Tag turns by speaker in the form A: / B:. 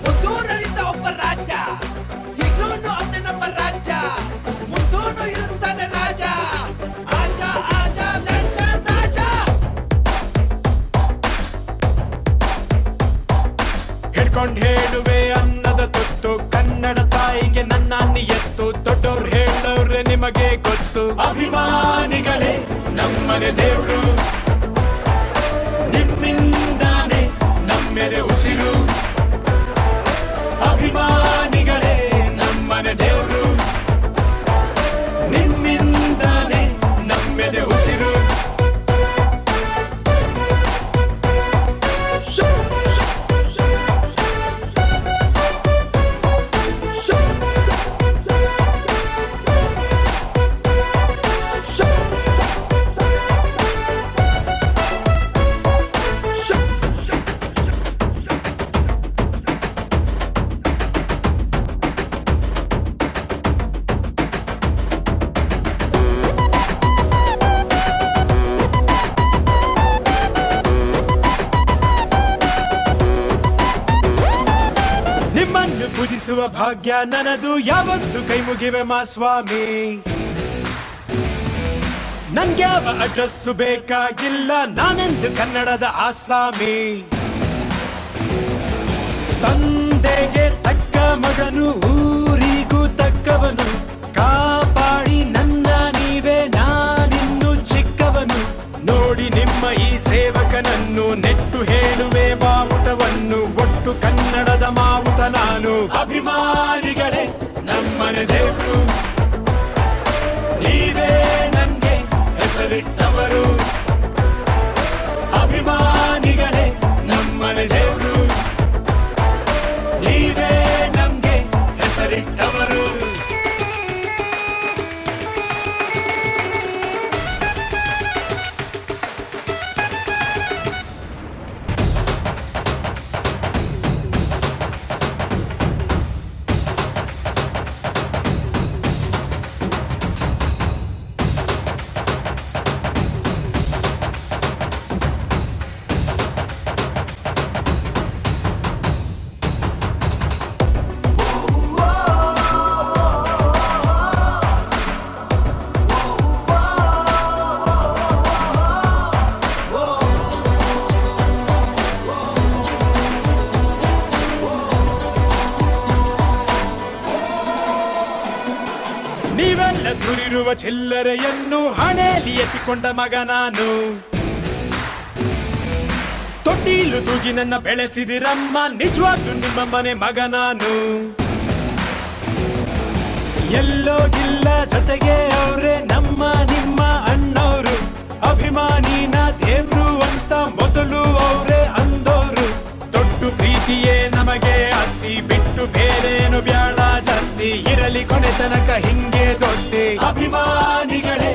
A: ಮುಂದೂರಳಿತ ಒಬ್ಬ ರಾಜ್ಯ, ಈಗಲೂ ಅವನೇ ನಮ್ಮ ರಾಜ್ಯ, ಮುಂದೂನು ಇರುತ್ತಾನೆ ರಾಜ. ಆಜ ಆಜ ಲಂಚ ಸಾಜ.
B: ಹಿಡ್ಕೊಂಡ್ ಹೇಳುವೆ ಅನ್ನದ ತುತ್ತು, ಕನ್ನಡ ತಾಯಿಗೆ ನನ್ನ ನಿಯತ್ತು. ದೊಡ್ಡವ್ರು ಹೇಳವ್ರೆ ನಿಮಗೆ ಗೊತ್ತು, ಅಭಿಮಾನಿಗಳೇ ನಮ್ಮನೆ ದೇವ್ರು. ನಿಮ್ಮಿಂದಾನೆ ನಮ್ಮೆದೆ ಉಸಿರು, ಅಭಿಮಾನಿಗಳೇ ನಮ್ಮನೆ ದೇವ್ರು. ನಿಮ್ಮಿಂದಾನೆ ನಮ್ಮೆದೆ ಉಸಿರು. ನಿಮ್ಮನ್ನು ಪೂಜಿಸುವ ಭಾಗ್ಯ ನನದು, ಯಾವತ್ತು ಕೈ ಮುಗಿವೆ ಮಾ ಸ್ವಾಮಿ. ನನ್ಗ್ಯಾವ ಅಡ್ರೆಸ್ಸು ಬೇಕಾಗಿಲ್ಲ, ನಾನೆಂದು ಕನ್ನಡದ ಆಸಾಮಿ. ತಂದೆಗೆ ತಕ್ಕ ಮಗನು, ಊರಿಗೂ ತಕ್ಕವನು. ಕಾಪಾಡಿ ನನ್ನ ನೀವೇ, ನಾನಿನ್ನು ಚಿಕ್ಕವನು. ನೋಡಿ ನಿಮ್ಮ ಈ ಸೇವಕನನ್ನು, ನೆಟ್ಟು ಹೇಳುವೆ ಬಾವುಟವನ್ನು. ಒಟ್ಟು ಕನ್ನಡದ ಮಾವುತ ನಾನು. ಅಭಿಮಾನಿಗಳೇ ನಮ್ಮನೆ ದೇವರು, ನೀವೇ ನಂಗೆ ಹೆಸರಿಟ್ಟವರು. ಅಭಿಮಾನಿಗಳೇ ನಮ್ಮನೆ ದೇವರು, ನೀವೇ ನಮ್ಗೆ ಹೆಸರಿಟ್ಟವರು. ನೀವೆಲ್ಲ ದುರಿರುವ ಚಿಲ್ಲರೆಯನ್ನು ಹಣೆಯಲ್ಲಿ ಎತ್ತಿಕೊಂಡ ಮಗ ನಾನು. ತೊಟ್ಟಿಲು ತೂಗಿ ನನ್ನ ಬೆಳೆಸಿದಿರಮ್ಮ, ನಿಜವಾಗ್ಲೂ ನಿಮ್ಮ ಮನೆ ಮಗ ನಾನು. ಎಲ್ಲೋ ಇಲ್ಲ ಜೊತೆಗೆ ಅವ್ರೆ ನಮ್ಮ ನಿಮ್ಮ ಅಣ್ಣವರು. ಅಭಿಮಾನಿನ ದೇವ್ರು ಅಂತ ಮೊದಲು ಅವ್ರೆ ಅಂದೋರು. ದೊಡ್ಡ ಪ್ರೀತಿಯೇ ನಮಗೆ ಅತ್ತಿ, ಬಿಟ್ಟು ಬೇರೇನು ಬ್ಯಾಡ ಜಾಸ್ತಿ. ಇರಲಿ ಕೊನೆ ತನಕ ಹಿಂಗೆ ದೊಡ್ಡಿ. ಅಭಿಮಾನಿಗಳೇ